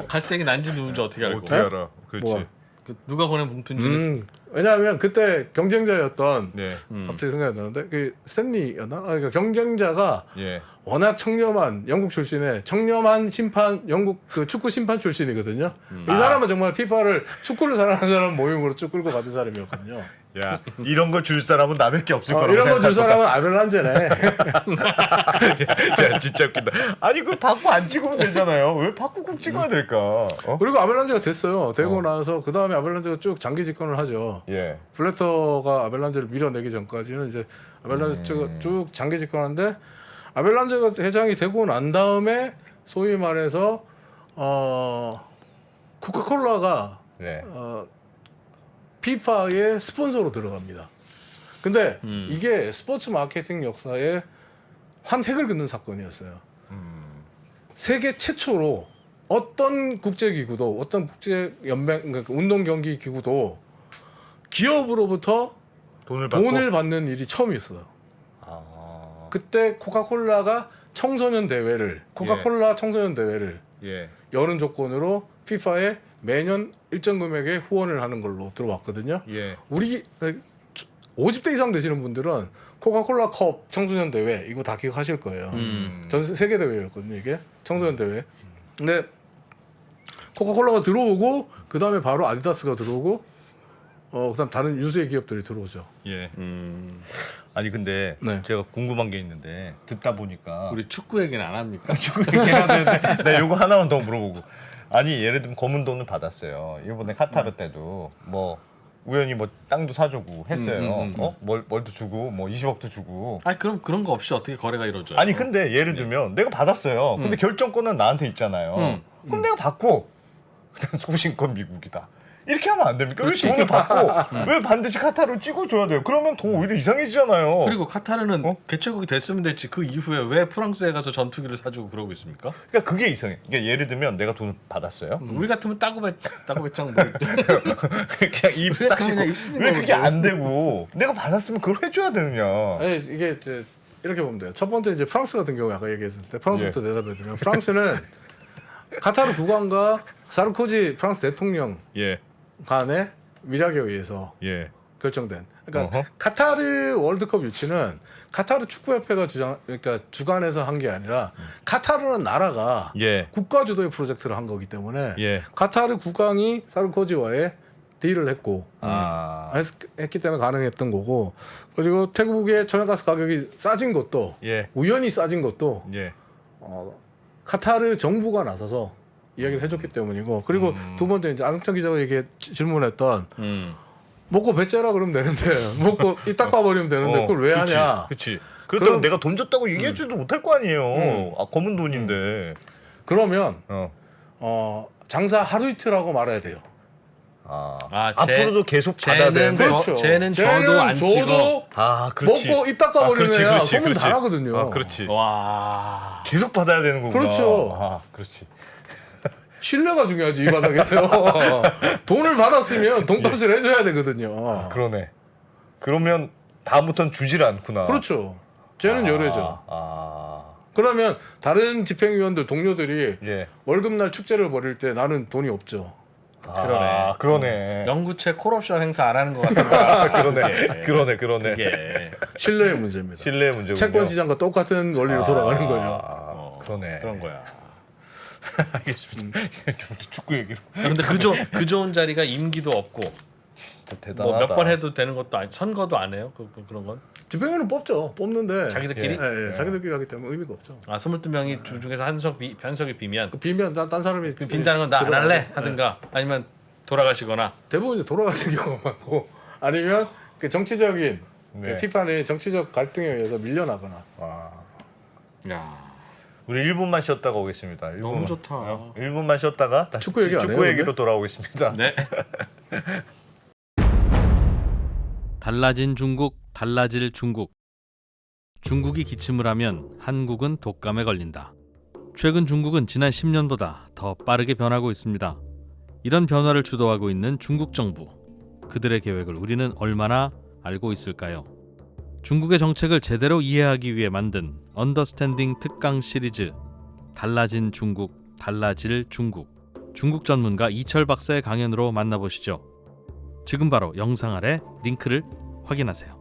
갈색이 난지 누군지 어떻게 알고? 어떻게 알아? 그렇지. 뭐야? 그 누가 보낸 봉투인지 왜냐하면 그때 경쟁자였던 네. 갑자기 생각이 나는데 그 스탠리였나? 그러니까 경쟁자가 예. 워낙 청렴한 영국 출신의 청렴한 심판 영국 그 축구 심판 출신이거든요. 이 사람은 정말 피파를 축구를 사랑하는 사람 모임으로 쭉 끌고 가던 사람이었거든요. 야, 이런 걸 줄 사람은 나밖에 없을 거라고 이런 거 줄 생각할 사람은 아벨란제네. 거다. 야, 진짜 웃긴다. 아니 그걸 받고 안 찍으면 되잖아요. 왜 받고 꼭 찍어야 될까? 어? 그리고 아벨란제가 됐어요. 되고 나서 그 다음에 아벨란제가 쭉 장기 집권을 하죠. 예. 블래터가 아벨란제를 밀어내기 전까지는 이제 아벨란제 쭉 장기 집권하는데 아벨란제가 회장이 되고 난 다음에 소위 말해서 코카콜라가 네. 피파의 스폰서로 들어갑니다. 근데 이게 스포츠 마케팅 역사에 환획을 긋는 사건이었어요. 세계 최초로 어떤 국제기구도 어떤 국제연맹 그러니까 운동 경기 기구도 기업으로부터 돈을 받는 일이 처음이었어요. 아. 그때 코카콜라가 청소년 대회를 코카콜라 청소년 대회를 예. 여는 조건으로 피파에 매년 일정 금액의 후원을 하는 걸로 들어왔거든요. 예. 우리 50대 이상 되시는 분들은 코카콜라 컵 청소년 대회 이거 다 기억하실 거예요. 전 세계 대회였거든요, 이게 청소년 대회. 근데 코카콜라가 들어오고 그 다음에 바로 아디다스가 들어오고 그다음 다른 유수의 기업들이 들어오죠. 예. 아니 근데 네. 제가 궁금한 게 있는데 듣다 보니까 우리 축구 얘기는 안 합니까? 축구 얘기해야 되는데 나 요거 하나만 더 물어보고 아니 예를 들면 검은 돈을 받았어요. 이번에 카타르 때도 뭐 우연히 뭐 땅도 사주고 했어요. 뭘도 주고 뭐 20억도 주고. 아니 그럼 그런 거 없이 어떻게 거래가 이루어져요? 아니 근데 예를 들면 내가 받았어요. 근데 결정권은 나한테 있잖아요. 그럼 내가 받고 그다음 소신권 미국이다. 이렇게 하면 안 됩니까? 왜 돈을 받고 왜 반드시 카타르를 찍어줘야 돼요? 그러면 더 오히려 이상해지잖아요. 그리고 카타르는 개최국이 됐으면 됐지 그 이후에 왜 프랑스에 가서 전투기를 사주고 그러고 있습니까? 그러니까 그게 이상해. 그러니까 예를 들면 내가 돈을 받았어요. 우리 같으면 따고배짱 뭐 그냥 입 그냥 싹 씻고 입 쓰는 왜 그게 거거든. 안 되고 내가 받았으면 그걸 해줘야 되느냐. 아니, 이게 이제 이렇게 보면 돼요. 첫 번째 이제 프랑스 같은 경우 아까 얘기했을 때 프랑스부터 대답해드리면 프랑스는 카타르 국왕과 사르코지 프랑스 대통령 예, 간의 밀약에 의해서 예. 결정된. 그러니까 어허. 카타르 월드컵 유치는 카타르 축구협회가 그러니까 주관해서 한 게 아니라 카타르는 나라가 예. 국가 주도의 프로젝트를 한 거기 때문에 예. 카타르 국왕이 사르코지와의 딜을 했고 아, 했기 때문에 가능했던 거고 그리고 태국의 천연가스 가격이 싸진 것도 예, 우연히 싸진 것도 예. 카타르 정부가 나서서 이야기를 해줬기 때문이고 그리고 두 번째 이제 안승찬 기자가 질문했던 먹고 배째라 그러면 되는데 먹고 입 닦아버리면 되는데 그걸 왜 하냐? 그렇지. 그렇다고 그럼- 내가 돈 줬다고 얘기해주지도 못할 거 아니에요. 아, 검은 돈인데. 그러면 장사 하루 이틀하고 말아야 돼요. 앞으로도 계속 받아야 되는데. 그렇죠. 쟤는 저도 안 찍어. 아, 그렇지. 먹고 입 닦아버리면 그렇지, 소문 그렇지. 다 나거든요. 아, 그렇지. 와. 계속 받아야 되는 거구나. 그렇죠. 아, 그렇지. 신뢰가 중요하지 이 바닥에서. 돈을 받았으면 돈값을 해줘야 되거든요. 그러네. 그러면 다음부터는 주질 않구나. 그렇죠. 쟤는 열애죠. 그러면 다른 집행위원들 동료들이 예. 월급날 축제를 벌일 때 나는 돈이 없죠. 그러네. 그러네. 영구채 콜옵션 행사 안 하는 것 같은 그러네. 그러네. 게 신뢰의 문제입니다. 신뢰의 문제군요. 채권 시장과 똑같은 원리로 돌아가는 거예요. 그러네. 그런 거야. 알겠습니다. 축구 얘기로. 근데 그 좋은 자리가 임기도 없고 진짜 대단하다. 뭐 몇 번 해도 되는 것도 아니 선거도 안 해요. 그런 건. 집행위는 뽑죠. 뽑는데 자기들끼리? 예, 자기들끼리 하기 때문에 의미가 없죠. 22명이 중에서 한석이 비면 비면 딴 사람이 빈다는 건 나 안 들어가고, 할래 하든가 아니면 돌아가시거나. 대부분 이제 돌아가는 경우가 많고 아니면 그 정치적인 네. 그 티파니 정치적 갈등에 의해서 밀려나거나. 야. 우리 1분만 쉬었다가 오겠습니다. 1분만. 너무 좋다. 1분만 쉬었다가 다시 축구 얘기 안 축구 해요, 얘기로 근데? 돌아오겠습니다. 네. 달라진 중국, 달라질 중국. 중국이 기침을 하면 한국은 독감에 걸린다. 최근 중국은 지난 10년보다 더 빠르게 변하고 있습니다. 이런 변화를 주도하고 있는 중국 정부. 그들의 계획을 우리는 얼마나 알고 있을까요? 중국의 정책을 제대로 이해하기 위해 만든 언더스탠딩 특강 시리즈 달라진 중국, 달라질 중국. 중국 전문가 이철 박사의 강연으로 만나보시죠. 지금 바로 영상 아래 링크를 확인하세요.